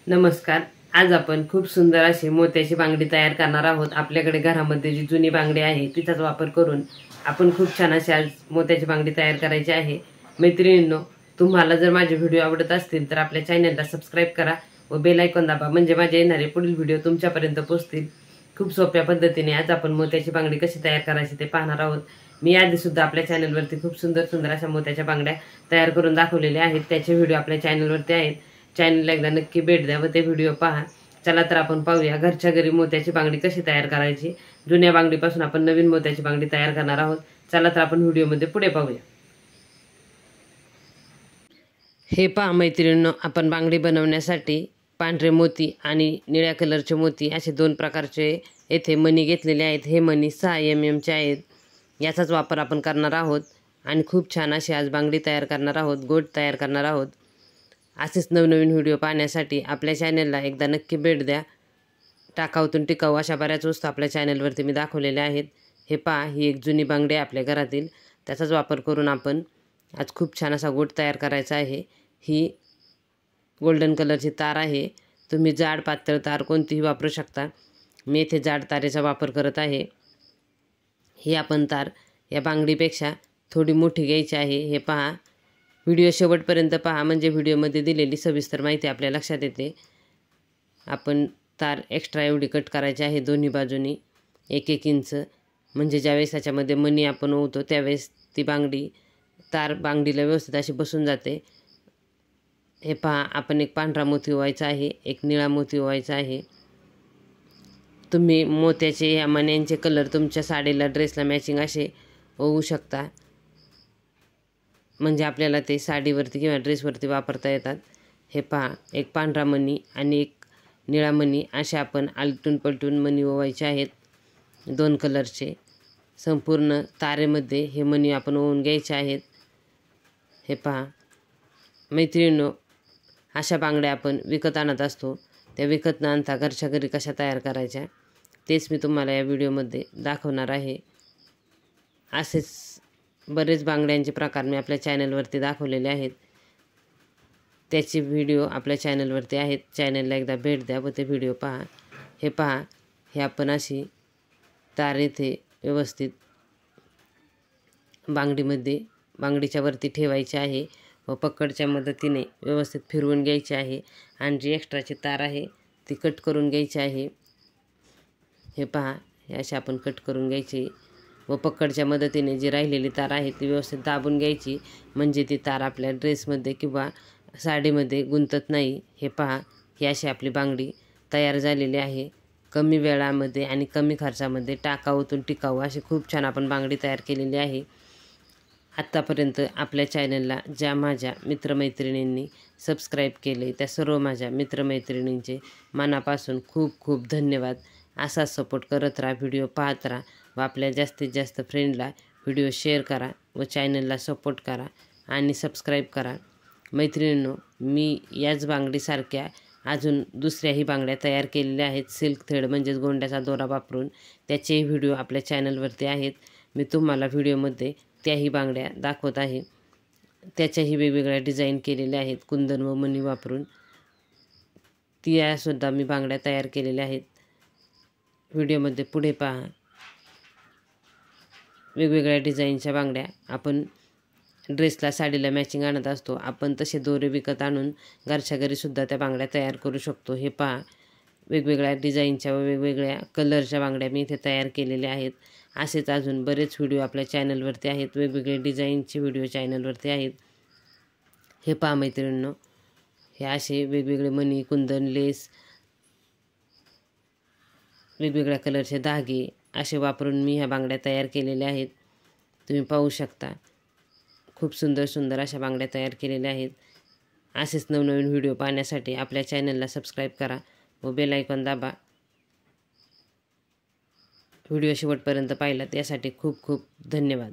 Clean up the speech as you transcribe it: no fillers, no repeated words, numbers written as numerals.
नमस्कार। आज आपण खूप सुंदर अशी मोत्याची बांगडी तयार करणार आहोत। आपल्याकडे घरामध्ये जी जुनी बांगडी आहे तिचाच वापर करून आपण खूप छान अशी आज मोत्याची बांगडी तयार करायची आहे। मैत्रिणींनो, तुम्हाला जर माझे व्हिडिओ आवडत असतील तर आपल्या चॅनलला सबस्क्राइब करा व बेल आयकॉन दाबा, म्हणजे माझे येणारे पुढील व्हिडिओ तुमच्यापर्यंत पोहोचतील। खूप सोप्या पद्धतीने आज आपण मोत्याची बांगडी कशी तयार करायची ते पाहणार आहोत। मी आधी सुद्धा आपल्या चॅनलवरती खूप सुंदर सुंदर अशा मोत्याच्या बांगड्या तयार करून दाखवलेल्या आहेत, त्याचे व्हिडिओ आपल्या चॅनलवरती आहेत। चॅनलला एकदा नक्की भेट द्या व ते व्हिडिओ पहा। चला तर आपण पाहूया घरच्या घरी मोत्याची बांगडी कशी तयार करायची। जुन्या बांगडीपासून आपण नवीन मोत्याची बांगडी तयार करणार आहोत। चला तर आपण व्हिडिओमध्ये पुढे पाहूया। हे पहा मैत्रिणींनो, आपण बांगडी बनवण्यासाठी पांढरे मोती आणि निळ्या कलरचे मोती असे दोन प्रकारचे येथे मणी घेतलेले आहेत। हे मणी 6 mm चे आहेत। याचाच वापर आपण करणार आहोत आणि खूप छान अशी आज बांगडी तयार करणार आहोत, गोट तयार करणार आहोत। असेच नवनवीन व्हिडिओ पाहण्यासाठी आपल्या चॅनलला एकदा नक्की भेट द्या। टाकाऊतून टिकाऊ अशा बऱ्याच वस्तू आपल्या चॅनलवरती मी दाखवलेल्या आहेत। हे पहा, ही एक जुनी बांगडी आहे आपल्या घरातील, त्याचाच वापर करून आपण आज खूप छान असा गोट तयार करायचा आहे। ही गोल्डन कलरची तार आहे। तुम्ही जाड पातळ तार कोणतीही वापरू शकता। मी इथे जाड तारेचा वापर करत आहे। ही आपण तार या बांगडीपेक्षा थोडी मोठी घ्यायची आहे। हे पहा, व्हिडिओ शेवटपर्यंत पहा, म्हणजे व्हिडिओमध्ये दिलेली सविस्तर माहिती आपल्या लक्षात येते। आपण तार एक्स्ट्रा एवढी कट करायची आहे दोन्ही बाजूनी 1-1 इंच, म्हणजे ज्यावेळेस याच्यामध्ये मणी आपण ओवतो त्यावेळेस ती तार बांगडीला व्यवस्थित अशी बसून जाते। हे पहा, आपण एक पांढरा मोती ओवायचा आहे, एक निळा मोती ओवायचा आहे। तुम्ही मोत्याचे या मण्यांचे कलर तुमच्या साडीला ड्रेसला मॅचिंग असे ओवू शकता, म्हणजे आपल्याला ते साडीवरती किंवा ड्रेसवरती वापरता येतात। हे पहा, एक पांढरा मणी आणि एक निळा मणी असे आपण आलटून पलटून मणी ओवायचे आहेत, 2 कलरचे। संपूर्ण तारेमध्ये हे मणी आपण ओवून घ्यायचे आहेत। हे पहा मैत्रिणींनो, अशा बांगड्या आपण विकत आणत असतो, त्या विकत न आणता घरच्या घरी कशा तयार करायच्या तेच मी तुम्हाला या व्हिडिओमध्ये दाखवणार आहे। असेच बरेच बांगड्यांचे प्रकार मी आपल्या चॅनलवरती दाखवलेले आहेत, त्याची व्हिडिओ आपल्या चॅनलवरती आहेत। चॅनलला एकदा भेट द्या व ते व्हिडिओ पहा। हे पहा, हे आपण अशी तार इथे व्यवस्थित बांगडीच्या वरती ठेवायची आहे व पकडच्या मदतीने व्यवस्थित फिरवून घ्यायची आहे आणि जी एक्स्ट्राची तार आहे ती कट करून घ्यायची आहे। हे पहा, हे अशी आपण कट करून घ्यायची व पकडच्या मदतीने जी राहिलेली तार आहे ती व्यवस्थित दाबून घ्यायची, म्हणजे ती तार आपल्या ड्रेसमध्ये किंवा साडीमध्ये गुंतत नाही। हे पहा, ही अशी आपली बांगडी तयार झालेली आहे। कमी वेळामध्ये आणि कमी खर्चामध्ये टाकाऊतून टिकाऊ अशी खूप छान आपण बांगडी तयार केलेली आहे। आत्तापर्यंत आपल्या चॅनलला ज्या माझ्या मित्रमैत्रिणींनी सबस्क्राईब केले त्या सर्व माझ्या मित्रमैत्रिणींचे मनापासून खूप खूप धन्यवाद। असाच सपोर्ट करत राहा, व्हिडिओ पाहत राहा व आपल्या जास्तीत जास्त फ्रेंडला व्हिडिओ शेअर करा व चॅनलला सपोर्ट करा आणि सबस्क्राईब करा। मैत्रिणींनो, मी याच बांगडीसारख्या अजून दुसऱ्याही बांगड्या तयार केलेल्या आहेत, सिल्क थ्रेड म्हणजेच गोंड्याचा दोरा वापरून, त्याचेही व्हिडिओ आपल्या चॅनलवरती आहेत। मी तुम्हाला व्हिडिओमध्ये त्याही बांगड्या दाखवत आहे, त्याच्याही वेगवेगळ्या डिझाईन केलेल्या आहेत कुंदन व मणी वापरून, त्यासुद्धा मी बांगड्या तयार केलेल्या आहेत। व्हिडिओमध्ये पुढे पहा। वेगवेगळ्या डिझाईनच्या बांगड्या आपण ड्रेसला साडीला मॅचिंग आणत असतो, आपण तसे दोरे विकत आणून घरच्या घरीसुद्धा त्या बांगड्या तयार करू शकतो। हे पहा, वेगवेगळ्या डिझाईनच्या व वेगवेगळ्या कलरच्या बांगड्या मी इथे तयार केलेल्या आहेत। असेच अजून बरेच व्हिडिओ आपल्या चॅनलवरती आहेत, वेगवेगळे डिझाईनचे व्हिडिओ चॅनलवरती आहेत। हे पहा मैत्रिणींनो, हे असे वेगवेगळे मणी, कुंदन, लेस, वेगवेगळ्या कलरचे धागे असे वापरून मी ह्या बांगड्या तयार केलेल्या आहेत। तुम्ही पाहू शकता, खूप सुंदर सुंदर अशा बांगड्या तयार केलेल्या आहेत। असेच नवनवीन व्हिडिओ पाहण्यासाठी आपल्या चॅनलला सबस्क्राईब करा व बेल आयकॉन दाबा। व्हिडिओ शेवटपर्यंत पाहिलात यासाठी खूप खूप धन्यवाद।